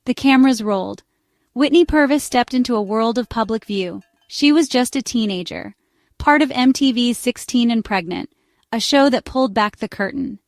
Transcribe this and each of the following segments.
The cameras rolled. Whitney Purvis stepped into a world of public view. She was just a teenager, part of MTV's 16 and Pregnant, a show that pulled back the curtain.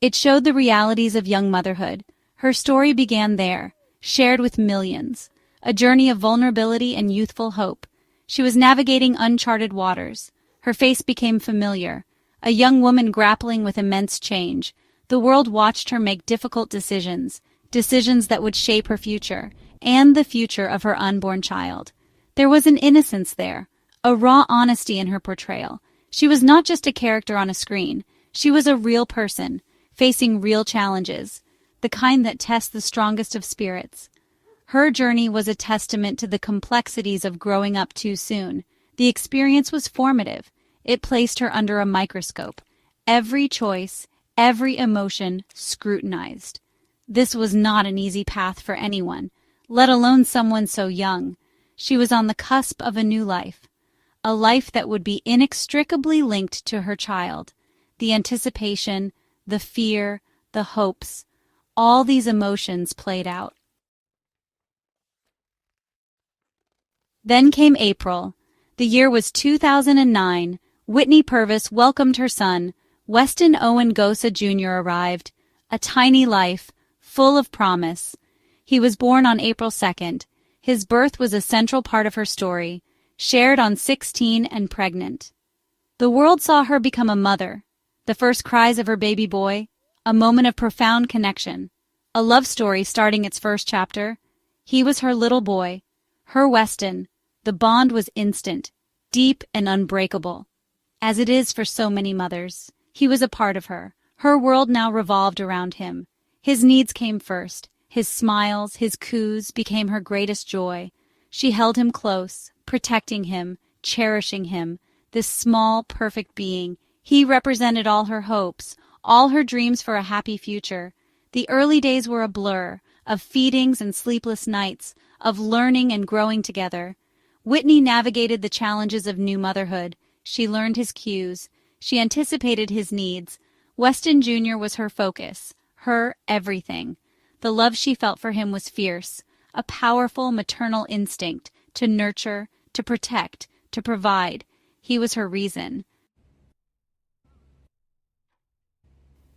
It showed the realities of young motherhood. Her story began there, shared with millions, a journey of vulnerability and youthful hope. She was navigating uncharted waters. Her face became familiar, a young woman grappling with immense change. The world watched her make difficult decisions, decisions that would shape her future, and the future of her unborn child. There was an innocence there, a raw honesty in her portrayal. She was not just a character on a screen. She was a real person, facing real challenges, the kind that test the strongest of spirits. Her journey was a testament to the complexities of growing up too soon. The experience was formative. It placed her under a microscope. Every choice, every emotion scrutinized. This was not an easy path for anyone, let alone someone so young. She was on the cusp of a new life, a life that would be inextricably linked to her child. The anticipation, the fear, the hopes, all these emotions played out. Then came April. The year was 2009. Whitney Purvis welcomed her son. Westongosa Jr. arrived, a tiny life, full of promise. He was born on April 2nd. His birth was a central part of her story, shared on 16 and Pregnant. The world saw her become a mother. The first cries of her baby boy, a moment of profound connection. A love story starting its first chapter. He was her little boy, her Weston. The bond was instant, deep and unbreakable. As it is for so many mothers, he was a part of her. Her world now revolved around him. His needs came first. His smiles, his coos became her greatest joy. She held him close, protecting him, cherishing him, this small, perfect being. He represented all her hopes, all her dreams for a happy future. The early days were a blur, of feedings and sleepless nights, of learning and growing together. Whitney navigated the challenges of new motherhood. She learned his cues. She anticipated his needs. Weston Jr. was her focus, her everything. The love she felt for him was fierce, a powerful maternal instinct to nurture, to protect, to provide. He was her reason.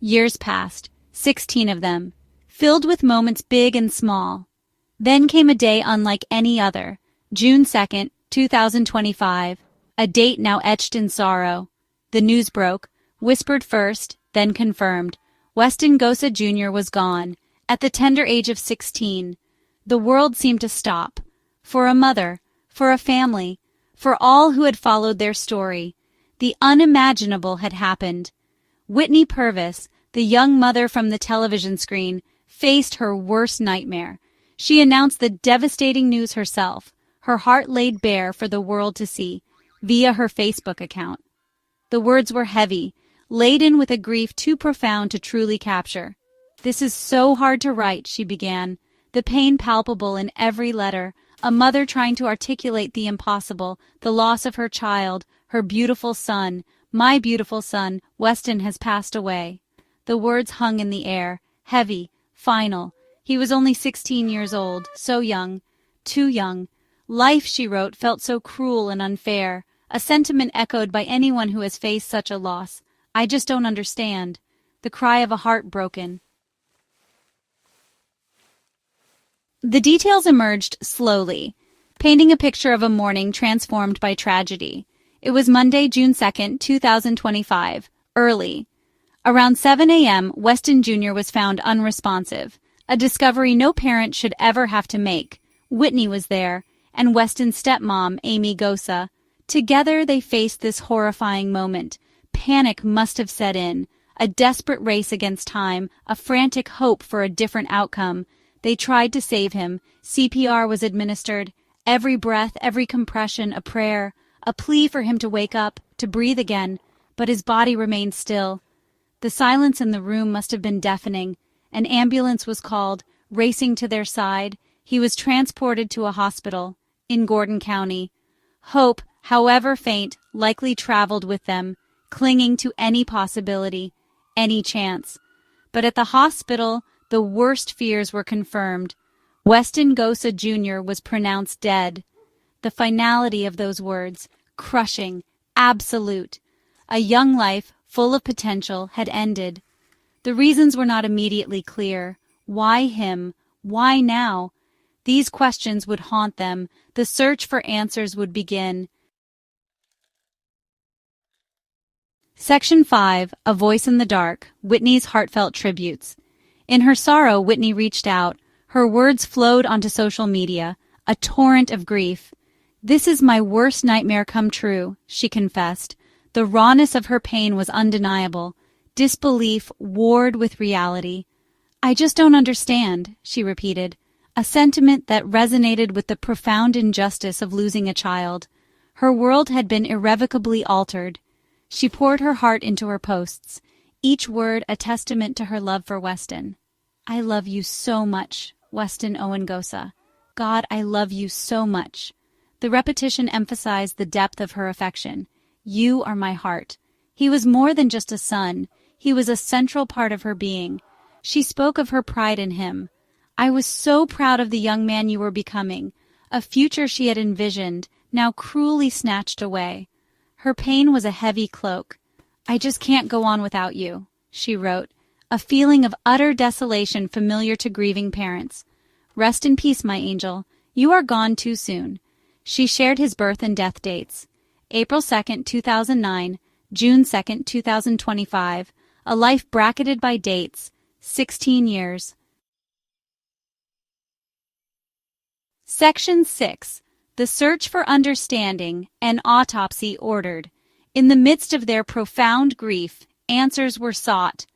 Years passed, 16 of them, filled with moments big and small. Then came a day unlike any other, June 2nd, 2025, a date now etched in sorrow. The news broke, whispered first, then confirmed. Westongosa Jr. was gone, at the tender age of 16. The world seemed to stop. For a mother, for a family, for all who had followed their story, the unimaginable had happened. Whitney Purvis, the young mother from the television screen, faced her worst nightmare. She announced the devastating news herself, her heart laid bare for the world to see, via her Facebook account. The words were heavy, laden with a grief too profound to truly capture. "This is so hard to write," she began, the pain palpable in every letter, a mother trying to articulate the impossible, the loss of her child, her beautiful son. "My beautiful son, Weston, has passed away." The words hung in the air, heavy, final. He was only 16 years old, so young, too young. Life, she wrote, felt so cruel and unfair, a sentiment echoed by anyone who has faced such a loss. "I just don't understand." The cry of a heart broken. The details emerged slowly, painting a picture of a morning transformed by tragedy. It was Monday, June 2nd, 2025, early. Around 7 a.m., Weston Jr. was found unresponsive, a discovery no parent should ever have to make. Whitney was there, and Weston's stepmom, Amy Gosa. Together they faced this horrifying moment. Panic must have set in, a desperate race against time, a frantic hope for a different outcome. They tried to save him. CPR was administered. Every breath, every compression, a prayer, a plea for him to wake up, to breathe again, but his body remained still. The silence in the room must have been deafening. An ambulance was called, racing to their side. He was transported to a hospital in Gordon County. Hope, however faint, likely traveled with them, clinging to any possibility, any chance. But at the hospital, the worst fears were confirmed. Westongosa Jr. was pronounced dead. The finality of those words, crushing, absolute. A young life, full of potential, had ended. The reasons were not immediately clear. Why him? Why now? These questions would haunt them. The search for answers would begin. Section 5, A Voice in the Dark, Whitney's Heartfelt Tributes. In her sorrow, Whitney reached out. Her words flowed onto social media, a torrent of grief. "This is my worst nightmare come true," she confessed. The rawness of her pain was undeniable. Disbelief warred with reality. "I just don't understand," she repeated, a sentiment that resonated with the profound injustice of losing a child. Her world had been irrevocably altered. She poured her heart into her posts, each word a testament to her love for Weston. "I love you so much, Westongosa. God, I love you so much." The repetition emphasized the depth of her affection. "You are my heart." He was more than just a son. He was a central part of her being. She spoke of her pride in him. "I was so proud of the young man you were becoming," a future she had envisioned, now cruelly snatched away. Her pain was a heavy cloak. "I just can't go on without you," she wrote, a feeling of utter desolation familiar to grieving parents. "Rest in peace, my angel. You are gone too soon." She shared his birth and death dates. April 2nd, 2009, June 2nd, 2025, a life bracketed by dates, 16 years. Section 6. The Search for Understanding, an Autopsy Ordered. In the midst of their profound grief, answers were sought.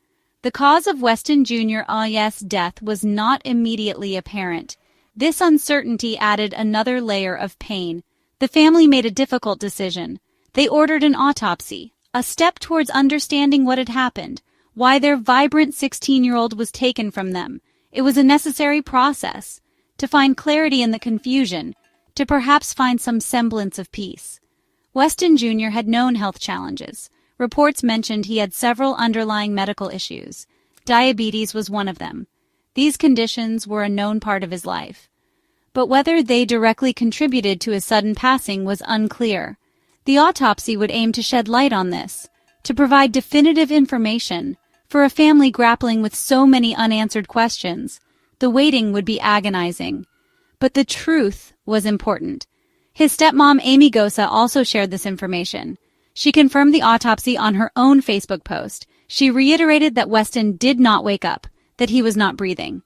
The cause of Weston Jr.'s death was not immediately apparent. This uncertainty added another layer of pain. The family made a difficult decision. They ordered an autopsy, a step towards understanding what had happened, why their vibrant 16-year-old was taken from them. It was a necessary process, to find clarity in the confusion, to perhaps find some semblance of peace. Weston Jr. had known health challenges. Reports mentioned he had several underlying medical issues. Diabetes was one of them. These conditions were a known part of his life. But whether they directly contributed to his sudden passing was unclear. The autopsy would aim to shed light on this, to provide definitive information. For a family grappling with so many unanswered questions, the waiting would be agonizing. But the truth was important. His stepmom, Amy Gosa, also shared this information. She confirmed the autopsy on her own Facebook post. She reiterated that Weston did not wake up, that he was not breathing.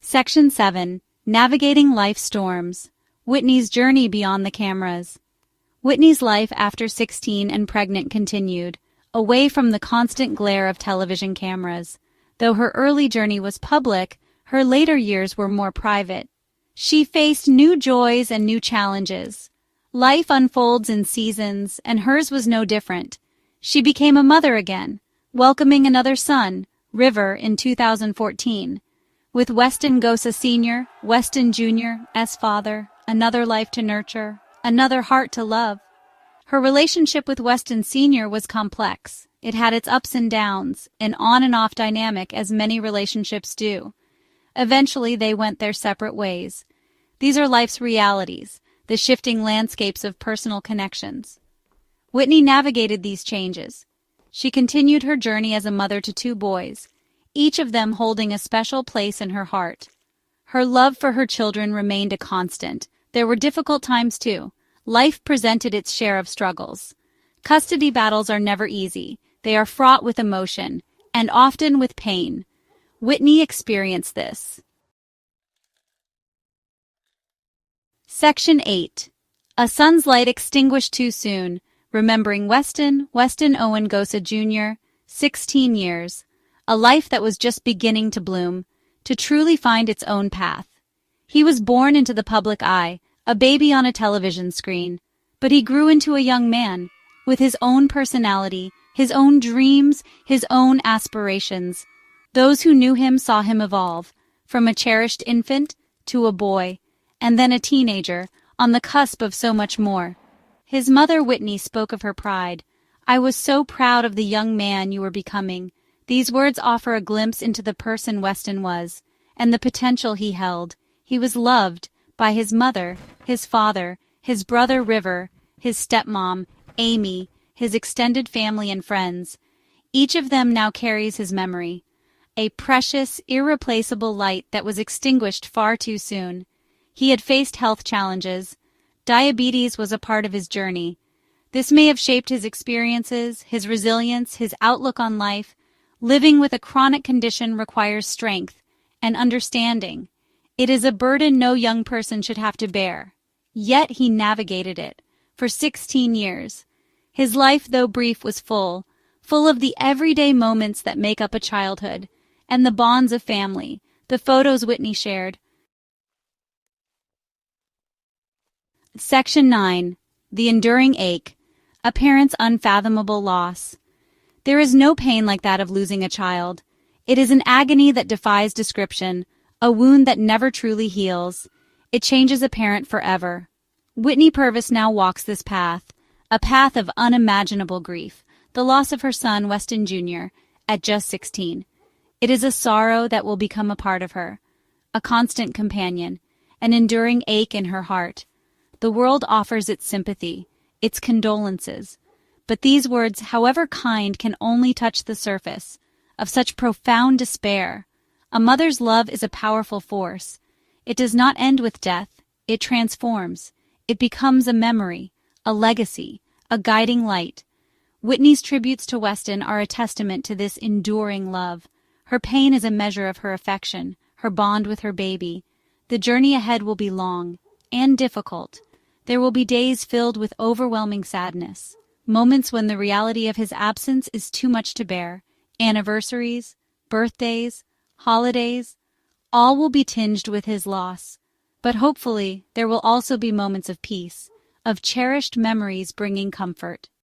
Section 7. Navigating Life Storms. Whitney's Journey Beyond the Cameras. Whitney's life after 16 and pregnant continued, away from the constant glare of television cameras. Though her early journey was public, her later years were more private. She faced new joys and new challenges. Life unfolds in seasons, and hers was no different. She became a mother again, welcoming another son, River, in 2014. With Westongosa Sr., Weston Jr.'s father, another life to nurture, another heart to love. Her relationship with Weston Sr. was complex. It had its ups and downs, an on and off dynamic as many relationships do. Eventually, they went their separate ways. These are life's realities, the shifting landscapes of personal connections. Whitney navigated these changes. She continued her journey as a mother to 2 boys, each of them holding a special place in her heart. Her love for her children remained a constant. There were difficult times too. Life presented its share of struggles. Custody battles are never easy. They are fraught with emotion, and often with pain. Whitney experienced this. Section 8. A Son's Light Extinguished Too Soon. Remembering Westongosa Jr., 16 years. A life that was just beginning to bloom, to truly find its own path. He was born into the public eye, a baby on a television screen. But he grew into a young man, with his own personality, his own dreams, his own aspirations. Those who knew him saw him evolve, from a cherished infant to a boy, and then a teenager, on the cusp of so much more. His mother, Whitney, spoke of her pride. "I was so proud of the young man you were becoming. These words offer a glimpse into the person Weston was, and the potential he held. He was loved by his mother, his father, his brother River, his stepmom, Amy, his extended family and friends. Each of them now carries his memory, a precious, irreplaceable light that was extinguished far too soon. He had faced health challenges. Diabetes was a part of his journey. This may have shaped his experiences, his resilience, his outlook on life. Living with a chronic condition requires strength and understanding. It is a burden no young person should have to bear. Yet he navigated it for 16 years. His life, though brief, was full of the everyday moments that make up a childhood, and the bonds of family, the photos Whitney shared. Section 9. The enduring ache, a parent's unfathomable loss. There is no pain like that of losing a child. It is an agony that defies description, a wound that never truly heals. It changes a parent forever. Whitney Purvis now walks this path, a path of unimaginable grief, the loss of her son, Weston Jr., at just 16. It is a sorrow that will become a part of her, a constant companion, an enduring ache in her heart. The world offers its sympathy, its condolences, but these words, however kind, can only touch the surface of such profound despair. A mother's love is a powerful force. It does not end with death. It transforms. It becomes a memory, a legacy, a guiding light. Whitney's tributes to Weston are a testament to this enduring love. Her pain is a measure of her affection, her bond with her baby. The journey ahead will be long and difficult. There will be days filled with overwhelming sadness, moments when the reality of his absence is too much to bear. Anniversaries, birthdays, holidays, all will be tinged with his loss. But hopefully, there will also be moments of peace, of cherished memories bringing comfort.